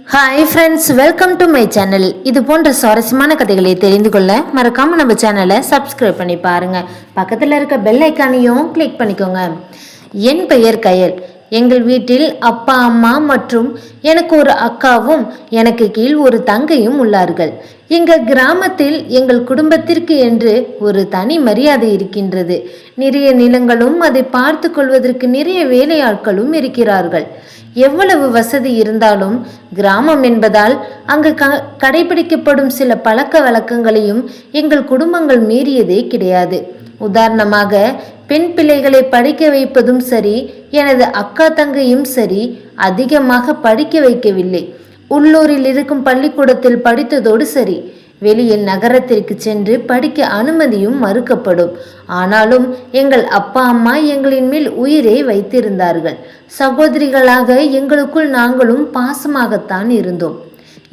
Hi friends, welcome to my channel. இது போன்ற சுவாரஸ்யமான கதைகளை தெரிந்து கொள்ள மறக்காமல் நம்ம சேனலை சப்ஸ்கிரைப் பண்ணி பாருங்கள். பக்கத்தில் இருக்க பெல் ஐக்கானையும் கிளிக் பண்ணிக்கோங்க. என் பெயர் கயல். எங்கள் வீட்டில் அப்பா, அம்மா மற்றும் எனக்கு ஒரு அக்காவும் எனக்கு கீழ் ஒரு தங்கையும் உள்ளார்கள். எங்கள் கிராமத்தில் எங்கள் குடும்பத்திற்கு என்று ஒரு தனி மரியாதை இருக்கின்றது. நிறைய நிலங்களும் அதை பார்த்து கொள்வதற்கு நிறைய வேலையாட்களும் இருக்கிறார்கள். எவ்வளவு வசதி இருந்தாலும் கிராமம் என்பதால் அங்கு கடைபிடிக்கப்படும் சில பழக்க வழக்கங்களையும் எங்கள் குடும்பங்கள் மீறியதே கிடையாது. உதாரணமாக, பெண் பிள்ளைகளை படிக்க வைப்பதும் சரி, எனது அக்கா தங்கையும் சரி அதிகமாக படிக்க வைக்கவில்லை. உள்ளூரில் இருக்கும் பள்ளிக்கூடத்தில் படித்ததோடு சரி, வெளியில் நகரத்திற்கு சென்று படிக்க அனுமதியும் மறுக்கப்படும். ஆனாலும் எங்கள் அப்பா அம்மா எங்களின் மேல் உயிரை வைத்திருந்தார்கள். சகோதரிகளாக எங்களுக்குள் நாங்களும் பாசமாகத்தான் இருந்தோம்.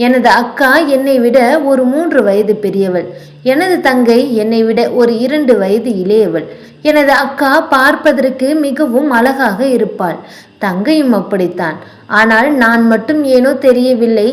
எனது அக்கா என்னை விட ஒரு 3 வயது பெரியவள். எனது தங்கை என்னை விட ஒரு 2 வயது இளையவள். எனது அக்கா பார்ப்பதற்கு மிகவும் அழகாக இருப்பாள். தங்கையும் அப்படித்தான். ஆனால் நான் மட்டும் ஏனோ தெரியவில்லை,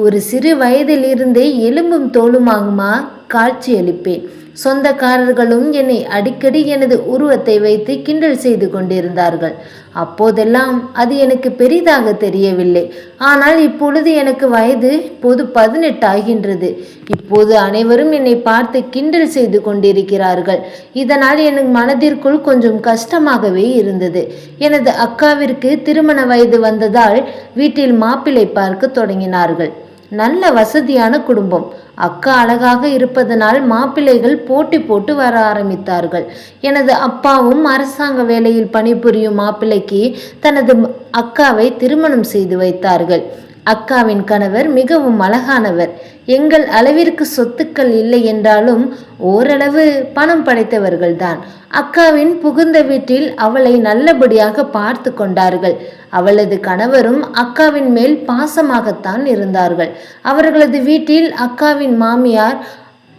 ஒரு சிறு வயதிலிருந்தே எலும்பும் தோலுமாகுமா காட்சியளிப்பேன். சொந்தக்காரர்களும் என்னை அடிக்கடி எனது உருவத்தை வைத்து கிண்டல் செய்து கொண்டிருந்தார்கள். அப்போதெல்லாம் அது எனக்கு பெரிதாக தெரியவில்லை. ஆனால் இப்பொழுது எனக்கு வயது இப்போது 18 ஆகின்றது. இப்போது அனைவரும் என்னை பார்த்து கிண்டல் செய்து கொண்டிருக்கிறார்கள். இதனால் எனக்கு மனதிற்குள் கொஞ்சம் கஷ்டமாகவே இருந்தது. எனது அக்காவிற்கு திருமண வயது வந்ததால் வீட்டில் மாப்பிள்ளை பார்க்க தொடங்கினார்கள். நல்ல வசதியான குடும்பம். அக்கா அழகாக இருப்பதனால் மாப்பிள்ளைகள் போட்டி போட்டு வர ஆரம்பித்தார்கள். எனது அப்பாவும் அரசாங்க வேலையில் பணிபுரியும் மாப்பிள்ளைக்கு தனது அக்காவை திருமணம் செய்து வைத்தார்கள். அக்காவின் கணவர் மிகவும் அழகானவர். எங்கள் அளவிற்கு சொத்துக்கள் இல்லை என்றாலும் ஓரளவு பணம் படைத்தவர்கள்தான். அக்காவின் புகுந்த வீட்டில் அவளை நல்லபடியாக பார்த்து கொண்டார்கள். அவளது கணவரும் அக்காவின் மேல் பாசமாகத்தான் இருந்தார்கள். அவர்களது வீட்டில் அக்காவின் மாமியார்,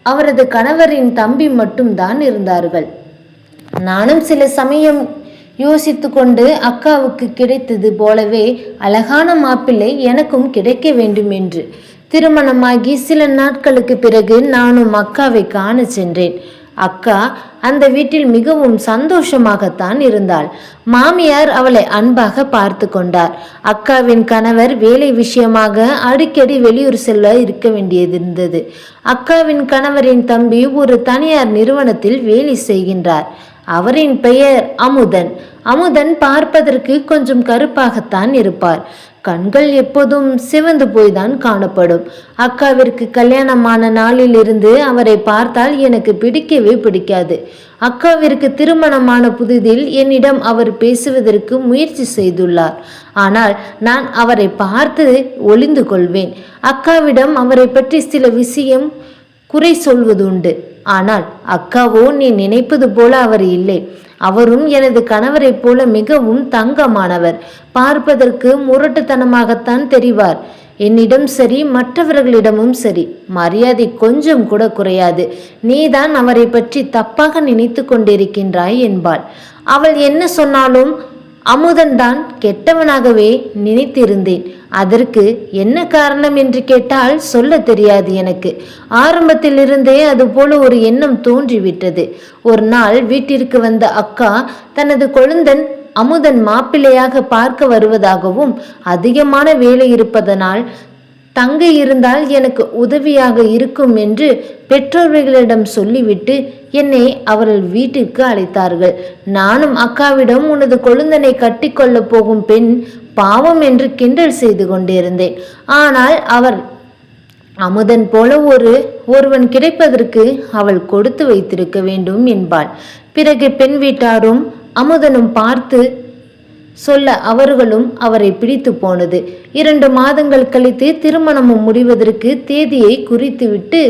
அவரது கணவரின் தம்பி மட்டும்தான் இருந்தார்கள். நானும் சில சமயம் யோசித்து கொண்டு அக்காவுக்கு கிடைத்தது போலவே அழகான மாப்பிள்ளை எனக்கும் கிடைக்க வேண்டும் என்று. திருமணமாகி சில நாட்களுக்கு பிறகு நானும் அக்காவை காண சென்றேன். அக்கா அந்த வீட்டில் மிகவும் சந்தோஷமாகத்தான் இருந்தாள். மாமியார் அவளை அன்பாக பார்த்து கொண்டார். அக்காவின் கணவர் வேலை விஷயமாக அடிக்கடி வெளியூர் செல்ல இருக்க வேண்டியதிருந்தது. அக்காவின் கணவரின் தம்பி ஒரு தனியார் நிறுவனத்தில் வேலை செய்கின்றார். அவரின் பெயர் அமுதன். அமுதன் பார்ப்பதற்கு கொஞ்சம் கருப்பாகத்தான் இருப்பார். கண்கள் எப்போதும் சிவந்து போய்தான் காணப்படும். அக்காவிற்கு கல்யாணமான நாளில் இருந்து அவரை பார்த்தால் எனக்கு பிடிக்கவே பிடிக்காது. அக்காவிற்கு திருமணமான புதிதில் என்னிடம் அவர் பேசுவதற்கு முயற்சி செய்துள்ளார். ஆனால் நான் அவரை பார்த்து ஒளிந்து கொள்வேன். அக்காவிடம் அவரை பற்றி சில விஷயம் குறை சொல்வதுண்டு. ஆனால் அக்காவோ நீ நினைப்பது போல அவர் இல்லை. அவரும் எனது கணவரை போல மிகவும் தங்கமானவர். பார்ப்பதற்கு முரட்டுத்தனமாகத்தான் தெரிவார். என்னிடம் சரி, மற்றவர்களிடமும் சரி மரியாதை கொஞ்சம் கூட குறையாது. நீதான் அவரை பற்றி தப்பாக நினைத்து கொண்டிருக்கின்றாய் என்பாள். அவள் என்ன சொன்னாலும் அமுதன் தான் கெட்டவனாகவே நினைத்திருந்தேன். அதற்கு என்ன காரணம் என்று கேட்டால் சொல்ல தெரியாது எனக்கு. ஆரம்பத்திலிருந்தே அதுபோல ஒரு எண்ணம் தோன்றிவிட்டது. ஒரு நாள் வீட்டிற்கு வந்த அக்கா தனது கொழுந்தன் அமுதன் மாப்பிள்ளையாக பார்க்க வருவதாகவும் அதிகமான வேலை இருப்பதனால் தங்கை இருந்தால் எனக்கு உதவியாக இருக்கும் என்று பெற்றோர்களிடம் சொல்லிவிட்டு என்னை அவர்கள் வீட்டிற்கு அழைத்தார்கள். நானும் அக்காவிடம் உனது கொழுந்தனை கட்டிக்கொள்ள போகும் பெண் பாவம் என்று கிண்டல் செய்து கொண்டிருந்தேன். ஆனால் அவர் அமுதன் போல ஒருவன் கிடைப்பதற்கு அவள் கொடுத்து வைத்திருக்க வேண்டும் என்பாள். பிறகு பெண் வீட்டாரும் அமுதனும் பார்த்து சொல்ல அவர்களும் அவரை பிடித்து போனது. 2 மாதங்கள் கழித்து திருமணமும் முடிவதற்கு தேதியை குறித்துவிட்டு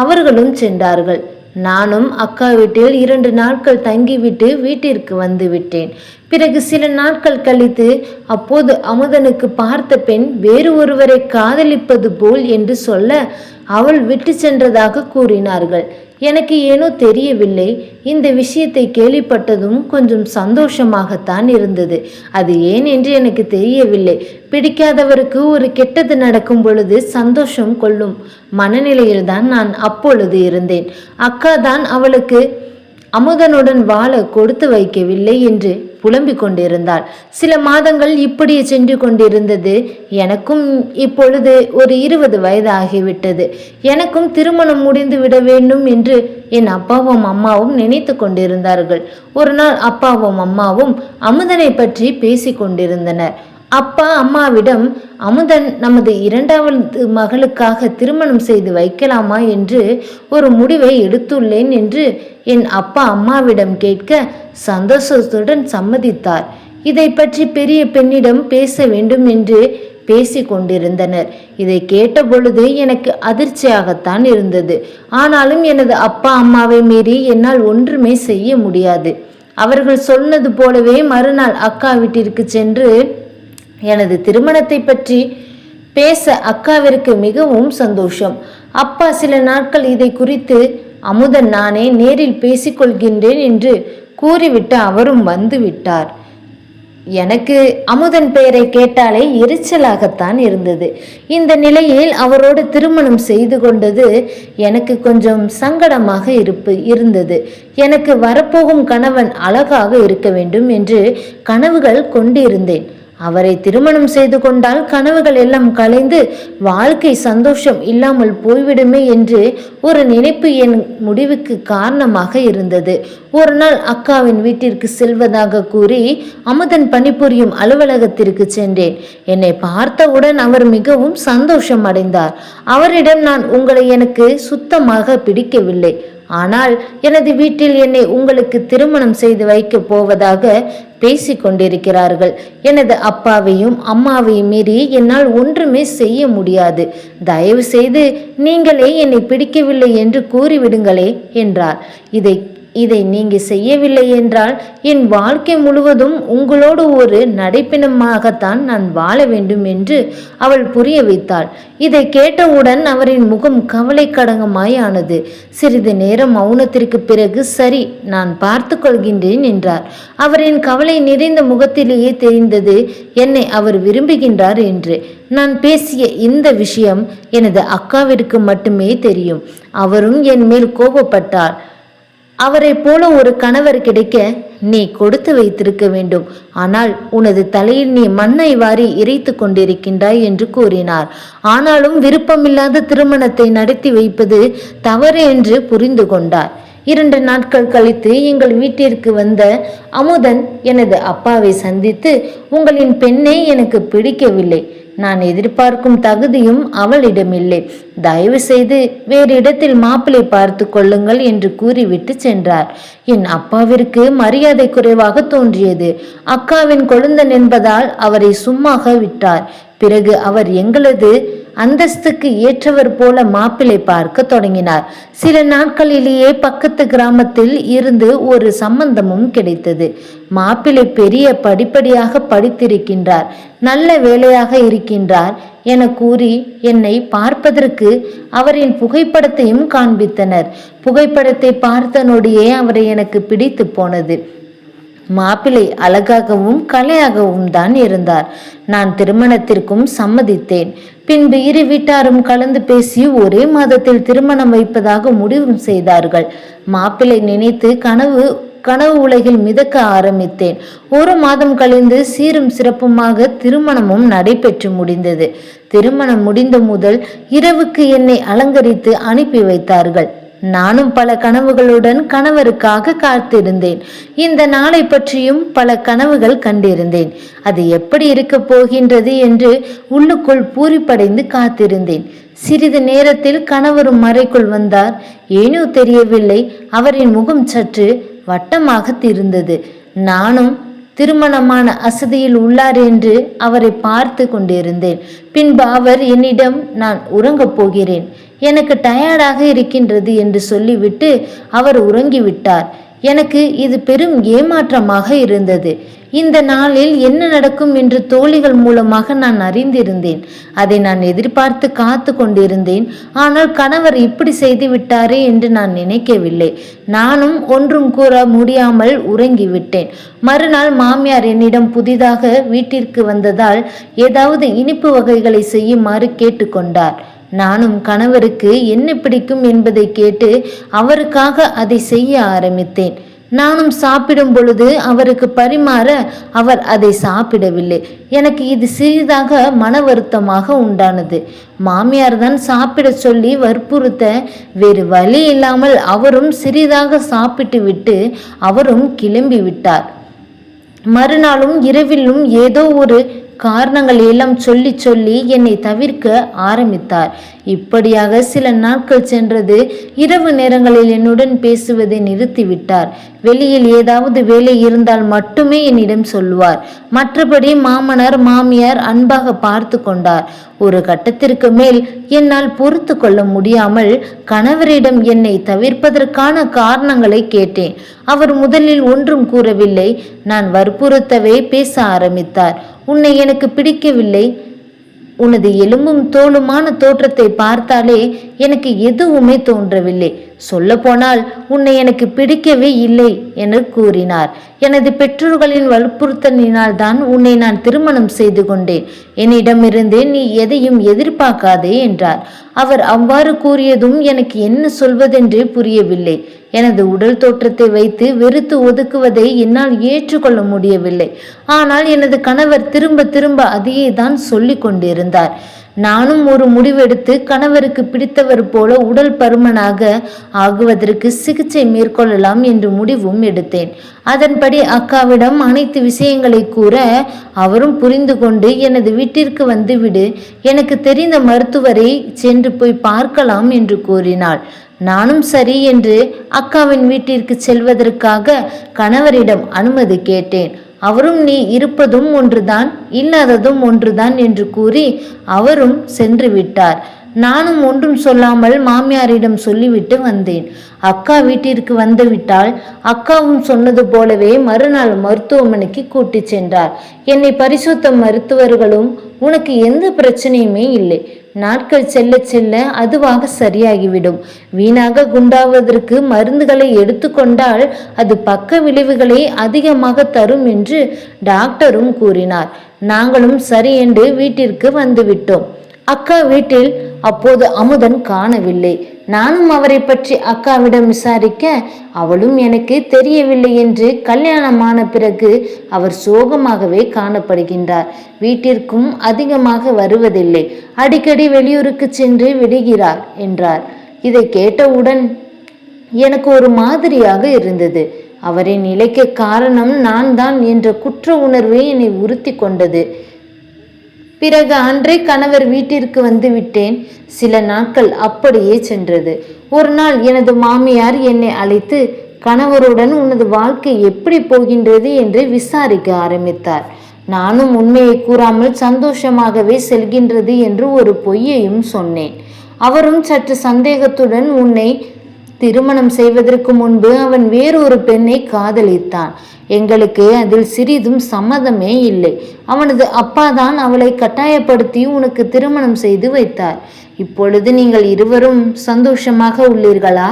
அவர்களும் சென்றார்கள். நானும் அக்கா வீட்டில் 2 நாட்கள் தங்கிவிட்டு வீட்டிற்கு வந்து விட்டேன். பிறகு சில நாட்கள் கழித்து அப்போது அமுதனுக்கு பார்த்த பெண் வேறு ஒருவரை காதலிப்பது போல் என்று சொல்ல அவள் விட்டு சென்றதாக கூறினார்கள். எனக்கு ஏனோ தெரியவில்லை. இந்த விஷயத்தை கேள்விப்பட்டதும் கொஞ்சம் சந்தோஷமாகத்தான் இருந்தது. அது ஏன் என்று எனக்கு தெரியவில்லை. பிடிக்காதவருக்கு ஒரு கெட்டது நடக்கும் பொழுது சந்தோஷம் கொள்ளும் மனநிலையில்தான் நான் அப்பொழுது இருந்தேன். அக்கா தான் அவளுக்கு அமுதனுடன் வாழ கொடுத்து வைக்கவில்லை என்று புலம்பிக் கொண்டிருந்தாள். சில மாதங்கள் இப்படியே சென்று கொண்டிருந்தது. எனக்கும் இப்பொழுது ஒரு 20 வயது ஆகிவிட்டது. எனக்கும் திருமணம் முடிந்து விட வேண்டும் என்று என் அப்பாவும் அம்மாவும் நினைத்து கொண்டிருந்தார்கள். ஒரு நாள் அப்பாவும் அம்மாவும் அமுதனை பற்றி பேசி கொண்டிருந்தனர். அப்பா அம்மாவிடம் அமுதன் நமது 2வது மகளுக்காக திருமணம் செய்து வைக்கலாமா என்று ஒரு முடிவை எடுத்துள்ளேன் என்று என் அப்பா அம்மாவிடம் கேட்க சந்தோஷத்துடன் சம்மதித்தார். இதை பற்றி பெரிய பெண்ணிடம் பேச வேண்டும் என்று பேசி கொண்டிருந்தனர். இதை கேட்ட பொழுது எனக்கு அதிர்ச்சியாகத்தான் இருந்தது. ஆனாலும் எனது அப்பா அம்மாவை மீறி என்னால் ஒன்றுமே செய்ய முடியாது. அவர்கள் சொன்னது போலவே மறுநாள் அக்கா வீட்டிற்கு சென்று எனது திருமணத்தை பற்றி பேச அக்காவிற்கு மிகவும் சந்தோஷம். அப்பா சில நாட்கள் இதை குறித்து அமுதன் நானே நேரில் பேசிக்கொள்கின்றேன் என்று கூறிவிட்டு அவரும் வந்து விட்டார். எனக்கு அமுதன் பெயரை கேட்டாலே எரிச்சலாகத்தான் இருந்தது. இந்த நிலையில் அவரோடு திருமணம் செய்து கொண்டது எனக்கு கொஞ்சம் சங்கடமாக இருந்தது. எனக்கு வரப்போகும் கணவன் அழகாக இருக்க வேண்டும் என்று கனவுகள் கொண்டிருந்தேன். அவரை திருமணம் செய்து கொண்டால் கனவுகள் எல்லாம் கலைந்து வாழ்க்கை சந்தோஷம் இல்லாமல் போய்விடுமே என்று ஒரு நினைப்பு என் முடிவுக்கு காரணமாக இருந்தது. ஒரு நாள் அக்காவின் வீட்டிற்கு செல்வதாக கூறி அமுதன் பணிபுரியும் அலுவலகத்திற்கு சென்றேன். என்னை பார்த்தவுடன் அவர் மிகவும் சந்தோஷம் அடைந்தார். அவரிடம் நான் உங்களை எனக்கு சுத்தமாக பிடிக்கவில்லை, ஆனால் எனது வீட்டில் என்னை உங்களுக்கு திருமணம் செய்து வைக்க போவதாக பேசி கொண்டிருக்கிறார்கள். எனது அப்பாவையும் அம்மாவையும் மீறி என்னால் ஒன்றுமே செய்ய முடியாது. தயவு செய்து நீங்களே என்னை பிடிக்கவில்லை என்று கூறிவிடுங்களே என்றார். இதை நீங்க செய்யவில்லை என்றால் என் வாழ்க்கை முழுவதும் உங்களோடு ஒரு நடைப்பிணமாகத்தான் நான் வாழ வேண்டும் என்று அவள் புரிய வைத்தாள். இதை கேட்டவுடன் அவரின் முகம் கவலை கடங்கமாயானது. சிறிது நேரம் மௌனத்திற்கு பிறகு சரி, நான் பார்த்து கொள்கின்றேன் என்றார். அவரின் கவலை நிறைந்த முகத்திலேயே தெரிந்தது என்னை அவர் விரும்புகின்றார் என்று. நான் பேசிய இந்த விஷயம் எனது அக்காவிற்கு மட்டுமே தெரியும். அவரும் என் மேல் கோபப்பட்டார். அவரை போல ஒரு கணவர் கிடைக்க நீ கொடுத்து வைத்திருக்க வேண்டும். ஆனால் உனது தலையில் நீ மண்ணை வாரி இறைத்து கொண்டிருக்கின்றாய் என்று கூறினார். ஆனாலும் விருப்பமில்லாத திருமணத்தை நடத்தி வைப்பது தவறு என்று புரிந்து கொண்டார். 2 நாட்கள் கழித்து எங்கள் வீட்டிற்கு வந்த அமுதன் எனது அப்பாவை சந்தித்து, உங்களின் பெண்ணை எனக்கு பிடிக்கவில்லை, நான் எதிர்பார்க்கும் தகுதியும் அவளிடமில்லை, தயவு செய்து வேறு இடத்தில் மாப்பிளை பார்த்து கொள்ளுங்கள் என்று கூறிவிட்டு சென்றார். என் அப்பாவிற்கு மரியாதை குறைவாக தோன்றியது. அக்காவின் கொழுந்தன் என்பதால் அவரை சும்மாக விட்டார். பிறகு அவர் எங்களது அந்தஸ்துக்கு ஏற்றவர் போல மாப்பிளை பார்க்க தொடங்கினார். சில நாட்களிலேயே பக்கத்து கிராமத்தில் இருந்து ஒரு சம்பந்தமும் கிடைத்தது. மாப்பிளை பெரிய படிப்படியாக படித்திருக்கின்றார், நல்ல வேலையாக இருக்கின்றார் என கூறி என்னை பார்ப்பதற்கு அவரின் புகைப்படத்தையும் காண்பித்தனர். புகைப்படத்தை பார்த்த நொடியே அவரை எனக்கு பிடித்து போனது. மாப்பிள்ளை அழகாகவும் கலையாகவும் தான் இருந்தார். நான் திருமணத்திற்கும் சம்மதித்தேன். பின்பு 2 வீட்டாரும் கலந்து பேசி ஒரே மாதத்தில் திருமணம் வைப்பதாக முடிவு செய்தார்கள். மாப்பிள்ளை நினைத்து கனவு உலகில் மிதக்க ஆரம்பித்தேன். 1 மாதம் கழிந்து சீரும் சிறப்புமாக திருமணமும் நடைபெற்று முடிந்தது. திருமணம் முடிந்த முதல் இரவுக்கு என்னை அலங்கரித்து அனுப்பி வைத்தார்கள். நானும் பல கனவுகளுடன் கணவருக்காக காத்திருந்தேன். இந்த நாளை பற்றியும் பல கனவுகள் கண்டிருந்தேன். அது எப்படி இருக்க போகின்றது என்று உள்ளுக்குள் பூரிப்படைந்து காத்திருந்தேன். சிறிது நேரத்தில் கணவரும் அறைக்குள் வந்தார். ஏனோ தெரியவில்லை, அவரின் முகம் சற்று வட்டமாக இருந்தது. நானும் திருமணமான அசதியில் உள்ளார் என்று அவரை பார்த்து கொண்டிருந்தேன். பின்பு அவர் என்னிடம், நான் உறங்கப் போகிறேன், எனக்கு டயர்டாக இருக்கின்றது என்று சொல்லிவிட்டு அவர் உறங்கிவிட்டார். எனக்கு இது பெரும் ஏமாற்றமாக இருந்தது. இந்த நாளில் என்ன நடக்கும் என்று தோழிகள் மூலமாக நான் அறிந்திருந்தேன். அதை நான் எதிர்பார்த்து காத்து கொண்டிருந்தேன். ஆனால் கணவர் இப்படி செய்து விட்டாரே என்று நான் நினைக்கவில்லை. நானும் ஒன்றும் கூற முடியாமல் உறங்கிவிட்டேன். மறுநாள் மாமியார் என்னிடம் புதிதாக வீட்டிற்கு வந்ததால் ஏதாவது இனிப்பு வகைகளை செய்யுமாறு கேட்டுக்கொண்டார். நானும் கணவருக்கு என்ன பிடிக்கும் என்பதை கேட்டு அவருக்காக அதை செய்ய ஆரம்பித்தேன். நானும் சாப்பிடும் பொழுது அவருக்கு பரிமாற அவர் அதை சாப்பிடவில்லை. எனக்கு இது சிறிதாக மன வருத்தமாக உண்டானது. மாமியார் தான் சாப்பிட சொல்லி வற்புறுத்த வேறு வழி இல்லாமல் அவரும் சிறிதாக சாப்பிட்டு விட்டு அவரும் கிளம்பி விட்டார். மறுநாளும் இரவிலும் ஏதோ ஒரு காரணங்கள் எல்லாம் சொல்லி சொல்லி என்னை தவிர்க்க ஆரம்பித்தார். இப்படியாக சில நாட்கள் சென்றது. இரவு நேரங்களில் என்னுடன் பேசுவதை நிறுத்திவிட்டார். வெளியில் ஏதாவது வேலை இருந்தால் மட்டுமே என்னிடம் சொல்லுவார். மற்றபடி மாமனார் மாமியார் அன்பாக பார்த்து கொண்டார். ஒரு கட்டத்திற்கு மேல் என்னால் பொறுத்து கொள்ள முடியாமல் கணவரிடம் என்னை தவிர்ப்பதற்கான காரணங்களை கேட்டேன். அவர் முதலில் ஒன்றும் கூறவில்லை. நான் வற்புறுத்தவே பேச ஆரம்பித்தார். உன்னை எனக்கு பிடிக்கவில்லை. உனது எலும்பும் தோலுமான தோற்றத்தை பார்த்தாலே எனக்கு எதுவுமே தோன்றவில்லை. சொல்ல போனால் உன்னை எனக்கு பிடிக்கவே இல்லை என கூறினார். எனது பெற்றோர்களின் வற்புறுத்தலினால் தான் உன்னை நான் திருமணம் செய்து கொண்டேன். என்னிடமிருந்து நீ எதையும் எதிர்பார்க்காதே என்றார். அவர் அவ்வாறு கூறியதும் எனக்கு என்ன சொல்வதென்றே புரியவில்லை. எனது உடல் தோற்றத்தை வைத்து வெறுத்து ஒதுக்குவதை என்னால் ஏற்றுக்கொள்ள முடியவில்லை. ஆனால் எனது கணவர் திரும்ப திரும்ப அதையே தான் சொல்லி கொண்டிருந்தார். நானும் ஒரு முடிவெடுத்து கணவருக்கு பிடித்தவர் போல உடல் பருமனாக ஆகுவதற்கு சிகிச்சை மேற்கொள்ளலாம் என்று முடிவும் எடுத்தேன். அதன்படி அக்காவிடம் அனைத்து விஷயங்களை கூற அவரும் புரிந்து கொண்டு எனது வீட்டிற்கு வந்துவிடு, எனக்கு தெரிந்த மருத்துவரை சென்று போய் பார்க்கலாம் என்று கூறினாள். நானும் சரி என்று அக்காவின் வீட்டிற்கு செல்வதற்காக கணவரிடம் அனுமதி கேட்டேன். அவரும் நீ இருப்பதும் ஒன்றுதான் இல்லாததும் ஒன்றுதான் என்று கூறி அவரும் சென்று விட்டார். நானும் ஒன்றும் சொல்லாமல் மாமியாரிடம் சொல்லிவிட்டு வந்தேன். அக்கா வீட்டிற்கு வந்துவிட்டால் அக்காவும் சொன்னது போலவே மறுநாள் மருத்துவமனைக்கு கூட்டி சென்றார். என்னை பரிசோத்த மருத்துவர்களும் உனக்கு எந்த பிரச்சனையுமே இல்லை, நாட்கள் செல்ல செல்ல அதுவாக சரியாகிவிடும், வீணாக குண்டாவதற்கு மருந்துகளை எடுத்துக்கொண்டால் அது பக்க விளைவுகளை அதிகமாக தரும் என்று டாக்டரும் கூறினார். நாங்களும் சரி என்று வீட்டிற்கு வந்துவிட்டோம். அக்கா வீட்டில் அப்போது அமுதன் காணவில்லை. நானும் அவரை பற்றி அக்காவிடம் விசாரிக்க அவளும் எனக்கு தெரியவில்லை என்று கல்யாணமான பிறகு அவர் சோகமாகவே காணப்படுகின்றார். வீட்டிற்கும் அதிகமாக வருவதில்லை, அடிக்கடி வெளியூருக்கு சென்று விடுகிறார் என்றார். இதை கேட்டவுடன் எனக்கு ஒரு மாதிரியாக இருந்தது. அவரின் நிலைக்கு காரணம் நான் தான் என்ற குற்ற உணர்வு என்னை உறுத்தி கொண்டது. பிறகு அன்றே கணவர் வீட்டிற்கு வந்து விட்டேன். சில நாட்கள் அப்படியே சென்றது. ஒரு நாள் எனது மாமியார் என்னை அழைத்து கணவருடன் உனது வாழ்க்கை எப்படி போகின்றது என்று விசாரிக்க ஆரம்பித்தார். நானும் உண்மையை கூறாமல் சந்தோஷமாகவே செல்கின்றது என்று ஒரு பொய்யையும் சொன்னேன். அவரும் சற்று சந்தேகத்துடன் உன்னை திருமணம் செய்வதற்கு முன்பு அவன் வேறொரு பெண்ணை காதலித்தான். எங்களுக்கு அதில் சிறிதும் சம்மதமே இல்லை. அவனது அப்பாதான் அவளை கட்டாயப்படுத்தி உனக்கு திருமணம் செய்து வைத்தார். இப்பொழுது நீங்கள் இருவரும் சந்தோஷமாக உள்ளீர்களா?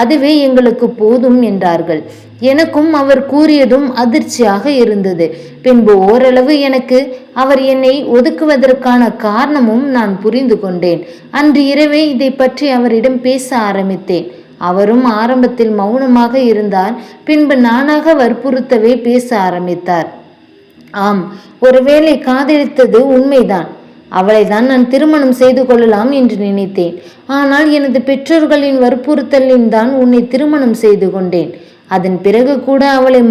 அதுவே எங்களுக்கு போதும் என்றார்கள். எனக்கும் அவர் கூறியதும் அதிர்ச்சியாக இருந்தது. பின்பு ஓரளவு எனக்கு அவர் என்னை ஒதுக்குவதற்கான காரணமும் நான் புரிந்து கொண்டேன். அன்று இரவே இதை பற்றி அவரிடம் பேச ஆரம்பித்தேன். அவரும் ஆரம்பத்தில் மௌனமாக இருந்தார். பின்பு நானாக வற்புறுத்தவே பேச ஆரம்பித்தார். ஆம், ஒருவேளை காதலித்தது உண்மைதான். அவளை தான் நான் திருமணம் செய்து கொள்ளலாம் என்று நினைத்தேன். ஆனால் எனது பெற்றோர்களின் வற்புறுத்தலின் தான் உன்னை திருமணம் செய்து கொண்டேன். அதன் பிறகு கூட அவளை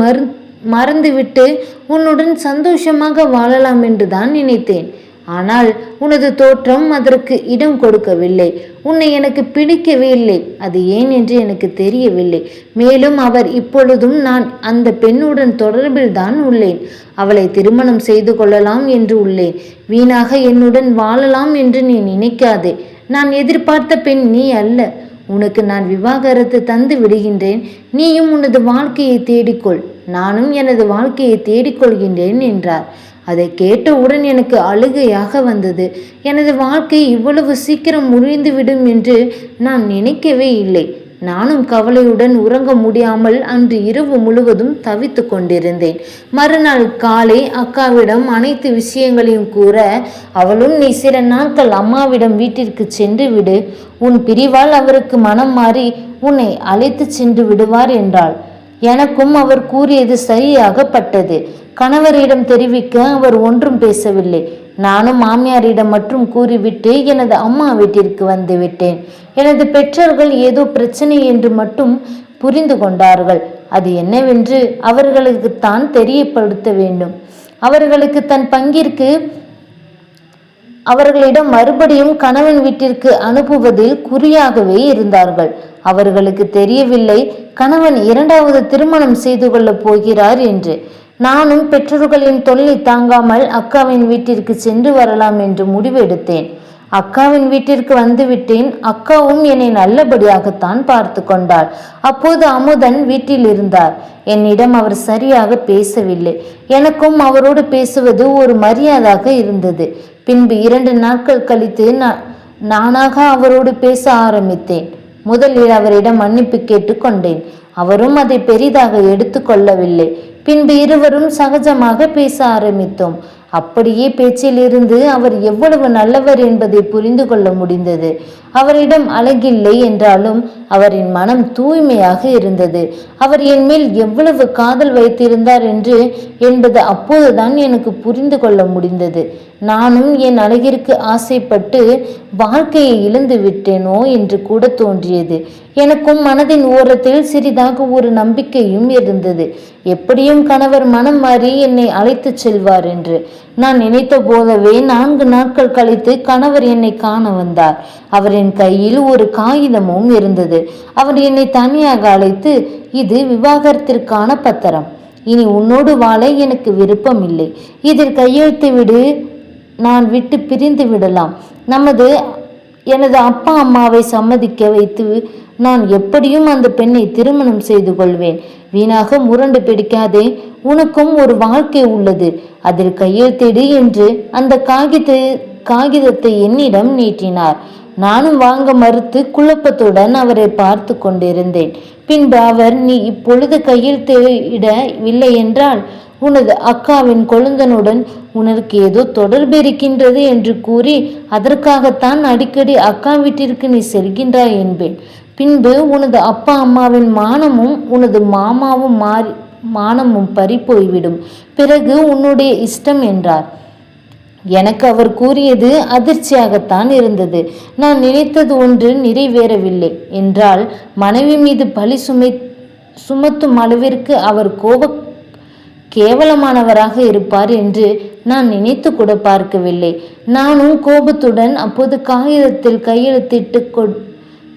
மறந்துவிட்டு உன்னுடன் சந்தோஷமாக வாழலாம் என்று தான் நினைத்தேன். ஆனால் உனது தோற்றம் அதற்கு இடம் கொடுக்கவில்லை. உன்னை எனக்கு பிடிக்கவே இல்லை. அது ஏன் என்று எனக்கு தெரியவில்லை. மேலும் அவர் இப்பொழுதும் நான் அந்த பெண்ணுடன் தொடர்பில் தான் உள்ளேன். அவளை திருமணம் செய்து கொள்ளலாம் என்று உள்ளேன். வீணாக என்னுடன் வாழலாம் என்று நீ நினைக்காதே. நான் எதிர்பார்த்த பெண் நீ அல்ல. உனக்கு நான் விவாகரத்து தந்து விடுகின்றேன். நீயும் உனது வாழ்க்கையை தேடிக்கொள், நானும் எனது வாழ்க்கையை தேடிக்கொள்கின்றேன் என்றார். அதை கேட்டவுடன் எனக்கு அழுகையாக வந்தது. எனது வாழ்க்கை இவ்வளவு சீக்கிரம் முறிந்துவிடும் என்று நான் நினைக்கவே இல்லை. நானும் கவலையுடன் உறங்க முடியாமல் அன்று இரவு முழுவதும் தவித்து கொண்டிருந்தேன். மறுநாள் காலை அக்காவிடம் அனைத்து விஷயங்களையும் கூற, அவளும் நீ சில நாட்கள் அம்மாவிடம் வீட்டிற்கு சென்று விடு, உன் பிரிவால் அவருக்கு மனம் மாறி உன்னை அழைத்து சென்று விடுவார் என்றாள். எனக்கும் அவர் கூறியது சரியாக பட்டது. கணவரிடம் தெரிவிக்க அவர் ஒன்றும் பேசவில்லை. நானும் மாமியாரிடம் மட்டும் கூறிவிட்டு எனது அம்மா வீட்டிற்கு வந்து விட்டேன். எனது பெற்றோர்கள் ஏதோ பிரச்சனை என்று மட்டும் புரிந்து கொண்டார்கள். அது என்னவென்று அவர்களுக்குத்தான் தெரியப்படுத்த வேண்டும். அவர்களுக்கு தன் பங்கிற்கு அவர்களிடம் மறுபடியும் கணவன் வீட்டிற்கு அனுப்புவதில் குறியாகவே இருந்தார்கள். அவர்களுக்கு தெரியவில்லை கணவன் இரண்டாவது திருமணம் செய்து கொள்ளப் போகிறார் என்று. நானும் பெற்றோர்களின் தொல்லை தாங்காமல் அக்காவின் வீட்டிற்கு சென்று வரலாம் என்று முடிவெடுத்தேன். அக்காவின் வீட்டிற்கு வந்துவிட்டேன். அக்காவும் என்னை நல்லபடியாகத்தான் பார்த்து கொண்டாள். அப்போது அமுதன் வீட்டில் இருந்தார். என்னிடம் அவர் சரியாக பேசவில்லை. எனக்கும் அவரோடு பேசுவது ஒரு மரியாதையாக இருந்தது. பின்பு 2 நாட்கள் கழித்து நானாக அவரோடு பேச ஆரம்பித்தேன். முதலில் அவரிடம் மன்னிப்பு கேட்டு கொண்டேன். அவரும் அதை பெரிதாக எடுத்து கொள்ளவில்லை. பின்பு இருவரும் சகஜமாக பேச ஆரம்பித்தோம். அப்படியே பேச்சிலிருந்து அவர் எவ்வளவு நல்லவர் என்பதை புரிந்து கொள்ள முடிந்தது. அவரிடம் அழகில்லை என்றாலும் அவரின் மனம் தூய்மையாக இருந்தது. அவர் என் மேல் எவ்வளவு காதல் வைத்திருந்தார் என்பது அப்போதுதான் எனக்கு புரிந்து கொள்ள முடிந்தது. நானும் என் அழகிற்கு ஆசைப்பட்டு வாழ்க்கையை இழந்து விட்டேனோ என்று கூட தோன்றியது. எனக்கும் மனதின் ஓரத்தில் சிறிதாக ஒரு நம்பிக்கையும் இருந்தது. எப்படியும் கணவர் மனம் மாறி என்னை அழைத்து செல்வார் என்று. நான் நினைத்த போதவே 4 நாட்கள் கழித்து கணவர் என்னை காண வந்தார். அவரின் கையில் ஒரு காகிதமும் இருந்தது. அவர் என்னை தனியாக அழைத்து, இது விவாகரத்திற்கான பத்திரம். இனி உன்னோடு வாழ எனக்கு விருப்பம் இல்லை. இதில் கையெழுத்து விடு, நான் விட்டு பிரிந்து விடலாம். எனது அப்பா அம்மாவை சம்மதிக்க வைத்து நான் எப்படியும் அந்த பெண்ணை திருமணம் செய்து கொள்வேன். வீணாக முரண்டு பிடிக்காதே, உனக்கும் ஒரு வாழ்க்கை உள்ளது, அதில் கையெழுத்திடு என்று அந்த காகிதத்தை என்னிடம் நீட்டினார். நானும் வாங்க மறுத்து குழப்பத்துடன் அவரை பார்த்து கொண்டிருந்தேன். பின்பு அவர், நீ இப்பொழுது கையெழுத்திடவில்லை என்றால் உனது அக்காவின் கொழுந்தனுடன் உனக்கு ஏதோ தொடர்பு இருக்கின்றது என்று கூறி அதற்காகத்தான் அடிக்கடி அக்கா வீட்டிற்கு நீ செல்கின்றாய் என்பேன். பின்பு உனது அப்பா அம்மாவின் மானமும் உனது மாமாவும் மானமும் பறி போய்விடும். பிறகு உன்னுடைய இஷ்டம் என்றார். எனக்கு அவர் கூறியது அதிர்ச்சியாகத்தான் இருந்தது. நான் நினைத்தது ஒன்று நிறைவேறவில்லை என்றால் மனைவி மீது பழி சுமத்தும் அளவிற்கு அவர் கேவலமானவராக இருப்பார் என்று நான் நினைத்து கூட பார்க்கவில்லை. நானும் கோபத்துடன் அப்போது காகிதத்தில் கையெழுத்திட்டு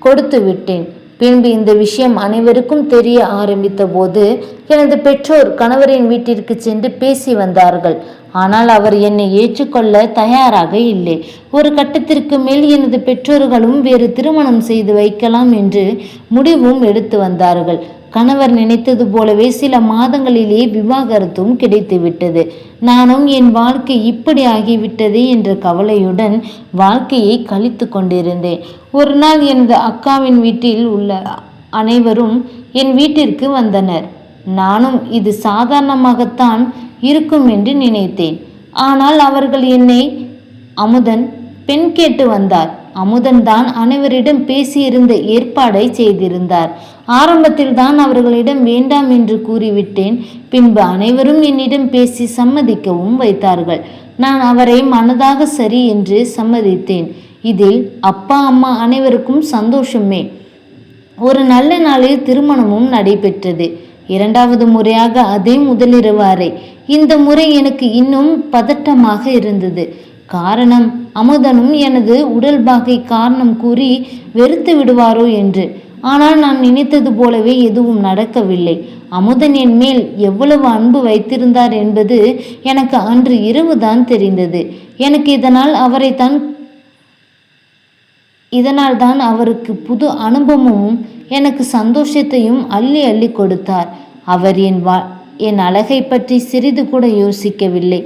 கொடுத்து விட்டேன். பின்பு இந்த விஷயம் அனைவருக்கும் தெரிய ஆரம்பித்த போது எனது பெற்றோர் கணவரின் வீட்டிற்கு சென்று பேசி வந்தார்கள். ஆனால் அவர் என்னை ஏற்றுக்கொள்ள தயாராக இல்லை. ஒரு கட்டத்திற்கு மேல் எனது பெற்றோர்களும் வேறு திருமணம் செய்து வைக்கலாம் என்று முடிவும் எடுத்து வந்தார்கள். கணவர் நினைத்தது போலவே சில மாதங்களிலே விவாகரத்தும் கிடைத்துவிட்டது. நானும் என் வாழ்க்கை இப்படி ஆகிவிட்டது என்ற கவலையுடன் வாழ்க்கையை கழித்து கொண்டிருந்தேன். ஒரு நாள் எனது அக்காவின் வீட்டில் உள்ள அனைவரும் என் வீட்டிற்கு வந்தனர். நானும் இது சாதாரணமாகத்தான் இருக்கும் என்று நினைத்தேன். ஆனால் அவர்கள் என்னை அமுதன் பெண் கேட்டு வந்தார். அமுதன் தான் அனைவரிடம் பேசியிருந்த ஏற்பாடை செய்திருந்தார். ஆரம்பத்தில் தான் அவர்களிடம் வேண்டாம் என்று கூறிவிட்டேன். பின்பு அனைவரும் என்னிடம் பேசி சம்மதிக்கவும் வைத்தார்கள். நான் அவரை மனதாக சரி என்று சம்மதித்தேன். இதில் அப்பா அம்மா அனைவருக்கும் சந்தோஷமே. ஒரு நல்ல நாளில் திருமணமும் நடைபெற்றது. 2வது முறையாக அதே முதலிரவு அறை. இந்த முறை எனக்கு இன்னும் பதட்டமாக இருந்தது. காரணம், அமுதனும் எனது உடல்பாகை காரணம் கூறி வெறுத்து விடுவாரோ என்று. ஆனால் நான் நினைத்தது போலவே எதுவும் நடக்கவில்லை. அமுதன் என் மேல் எவ்வளவு அன்பு வைத்திருந்தார் என்பது எனக்கு அன்று இரவுதான் தெரிந்தது. எனக்கு இதனால் இதனால் தான் அவருக்கு புது அனுபவமும் எனக்கு சந்தோஷத்தையும் அள்ளி அள்ளி கொடுத்தார். அவர் என் அழகை பற்றி சிறிது கூட யோசிக்கவில்லை.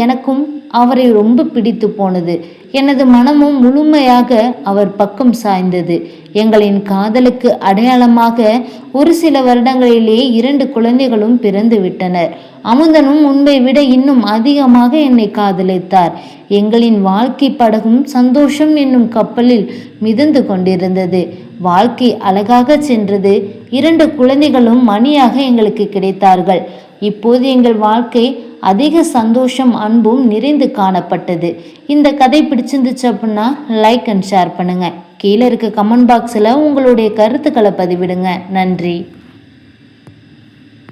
எனக்கும் அவரை ரொம்ப பிடித்து போனது. எனது மனமும் முழுமையாக அவர் பக்கம் சாய்ந்தது. எங்களின் காதலுக்கு அடையாளமாக ஒரு சில வருடங்களிலேயே 2 குழந்தைகளும் பிறந்து விட்டனர். அமுதனும் முன்பை விட இன்னும் அதிகமாக என்னை காதலித்தார். எங்களின் வாழ்க்கை படகும் சந்தோஷம் என்னும் கப்பலில் மிதந்து கொண்டிருந்தது. வாழ்க்கை அழகாக சென்றது. 2 குழந்தைகளும் மணியாக எங்களுக்கு கிடைத்தார்கள். இப்போது எங்கள் வாழ்க்கை அதிக சந்தோஷம் அன்பும் நிறைந்து காணப்பட்டது. இந்த கதை பிடிச்சிருந்துச்சு அப்படின்னா லைக் அண்ட் ஷேர் பண்ணுங்க. கீழே இருக்க கமெண்ட் பாக்ஸில் உங்களுடைய கருத்துக்களை பதிவிடுங்க. நன்றி.